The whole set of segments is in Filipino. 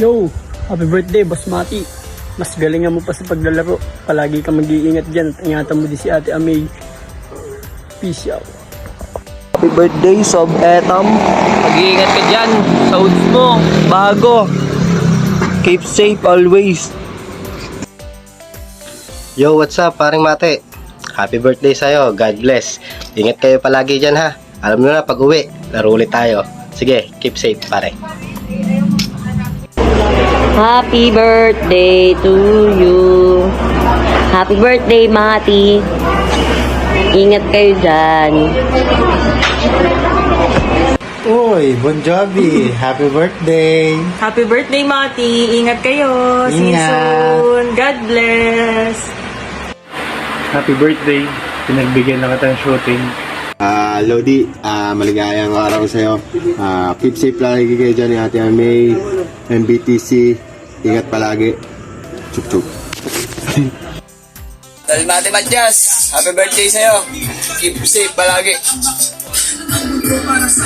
Yo, happy birthday, Boss Mati. Mas galingan mo pa sa paglalaro. Palagi ka mag-iingat dyan at ingatan mo din si Ate Amay. Peace out. Happy birthday, Sob Etam. Mag-iingat ka dyan sa hoods mo. Bago. Keep safe always. Yo, what's up, paring Mate? Happy birthday sa'yo. God bless. Ingat kayo palagi dyan, ha? Alam nyo na, pag uwi, laro ulit tayo. Sige, keep safe, pare. Happy birthday to you. Happy birthday, Mati. Ingat kayo dyan. Uy, Bon Jovi, happy birthday. Happy birthday, Mati. Ingat kayo. See you Ingat. soon. God bless. Happy birthday. Pinagbigyan na kita ng shooting. Lodi, maligayang araw sa'yo. Keep safe lagi kayo dyan ni Ate May, MBTC. Ingat palagi. Chup chup. Mate Matias, happy birthday sa'yo. Keep safe palagi.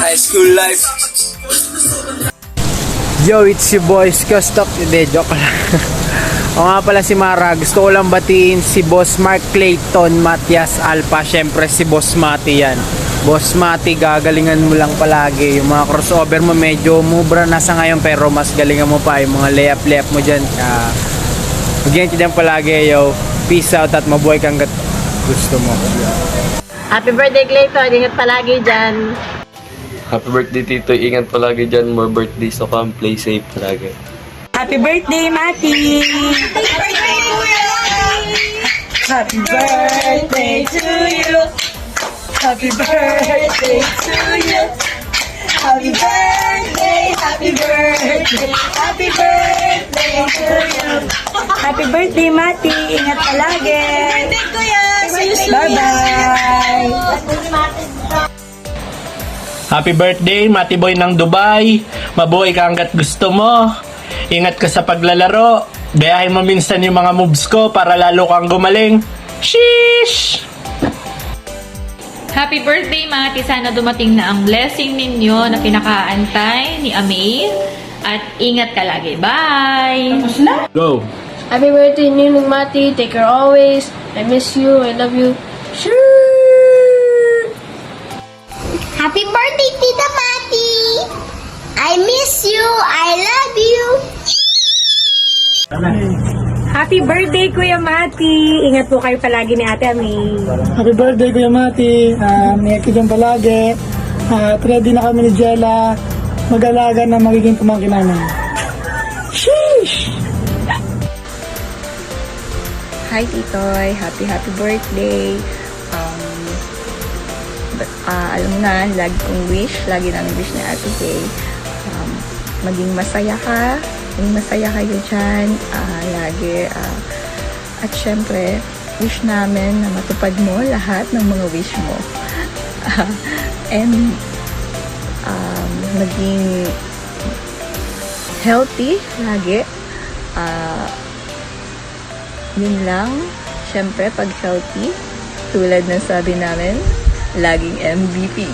High school life. Yo, it's your boy Skostok. Hindi, joke lang. O nga pala si Mara, gusto ko lang batiin si Boss Mark Clayton Matias Alpha. Syempre si Boss Mati yan. Boss Mati, gagalingan mo lang palagi. Yung mga crossover mo medyo mubra na sa ngayon, pero mas galingan mo pa yung mga layup mo dyan. Mag-ingat dyan palagi, yo. Peace out at mabuhay kang gusto mo. Happy birthday, Clayton. Ingat palagi dyan. Happy birthday, Tito. Ingat palagi dyan. More birthdays to come. Play safe palagi. Happy birthday, Mati. Happy birthday to you. Happy birthday to you. Happy birthday, happy birthday, happy birthday to you. Happy birthday, Mati. Ingat palagi. Happy birthday, Kuya. Bye-bye. Happy birthday, Mati Boy ng Dubai. Mabuhay ka hanggat gusto mo. Ingat ka sa paglalaro. Gayahin mo minsan yung mga moves ko para lalo kang gumaling. Sheesh! Happy birthday, Mati. Sana dumating na ang blessing ninyo na pinakaantay ni Amay. At ingat ka lagi. Bye! Go! Happy birthday, Ninong Mati. Take care always. I miss you. I love you. Happy birthday, Tita Mati. I miss you. I love you. Happy birthday, Kuya Mati. Ingat po kayo palagi ni Ate Amay. Happy birthday, Kuya Mati. Ingat ka dyan palagi. At ready na kami ni Jella. Mag-alaga na magiging pamangkin namin. Sheesh! Hi, Titoy. Happy birthday. Alam na, lagi kong wish, lagi namin wish ni Ate Kay. Maging masaya ka. Maging masaya kayo dyan. Lagi. At syempre, wish namin na matupad mo lahat ng mga wish mo. And maging healthy lagi. Yun lang. Syempre, pag healthy, tulad ng sabi namin, laging MVP.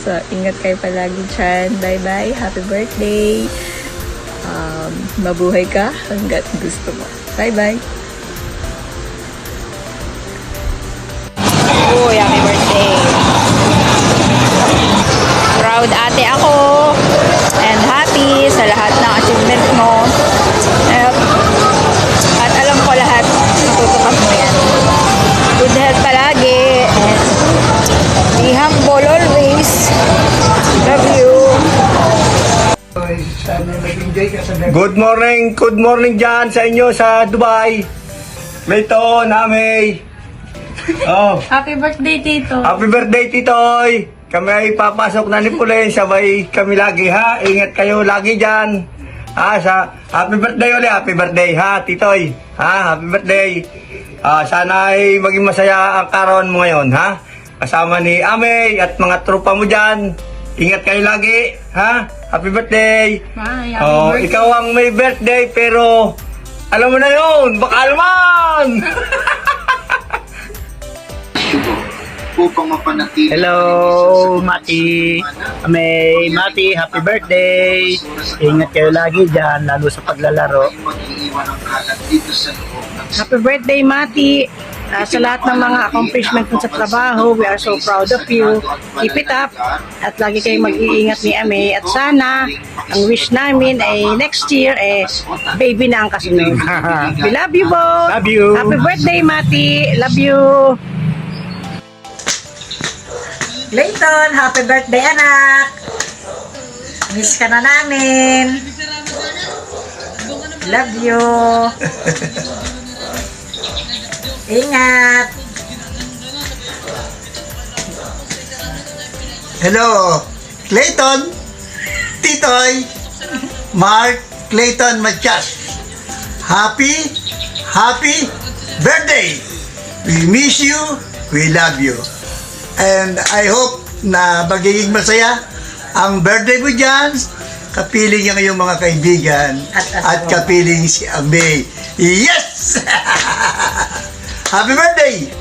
So, ingat kayo palagi dyan. Bye-bye. Happy birthday. Mabuhay ka hanggat gusto mo. Bye-bye. Uy, happy birthday. Proud ate ako. And happy sa lahat ng achievement mo. At alam ko lahat, matutupad mo yan. Good health palagi. And be humble always. Love you. Good morning dyan sa inyo sa Dubai. Layton, Amay. Oh, Happy birthday, Tito. happy birthday, Titoy. Kami ay papasok na ni Pulen. Sabay kami lagi, ha? Ingat kayo lagi dyan. Happy birthday ulit. Happy birthday, ha, Titoy. Happy birthday. Sana ay maging masaya ang karon mo ngayon, ha? Kasama ni Amay at mga tropa mo dyan. Ingat kayo lagi, ha? Happy birthday. Bye. Ikaw ang may birthday, pero alam mo na yun, baka naman. upang mapanatili. Hello, Mati. Mati, happy birthday. Ingat kayo lagi dyan, lalo sa paglalaro. Mag-iiwan ng kalat dito sa loob ng Happy birthday, Mati! Sa lahat ng mga accomplishment mo sa trabaho, we are so proud of you. Keep it up. At lagi kayong mag-iingat ni Ame. At sana, ang wish namin ay next year, baby na ang kasunod. We love you both! Love you. Happy birthday, Mati! Love you! Clayton, happy birthday anak! Miss ka na namin! Love you! Ingat! Hello, Clayton, Titoy, Mark, Clayton Matias. Happy birthday! We miss you, we love you. And I hope na magiging masaya ang birthday mo dyan. Kapiling ang iyong mga kaibigan at kapiling si Ame. Yes! Happy birthday!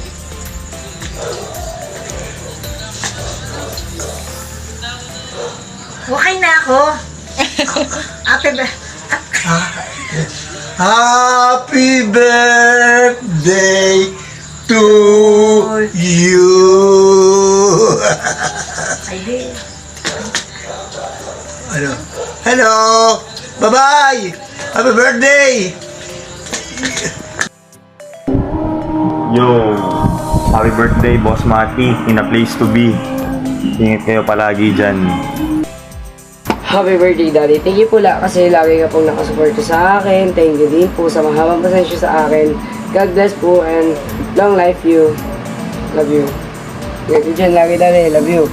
Okay na ako. Happy birthday to you. Ano? Hello. Bye-bye. Happy birthday. Yo, happy birthday, Boss Mati, in a place to be. Ingat kayo palagi dyan. Happy birthday, Daddy. Thank you po kasi lagi ka pong nakasuporto sa akin. Thank you din po sa mahabang pasensya sa akin. God bless po and long life you. Love you. Ingat you dyan lagi, Daddy. Love you.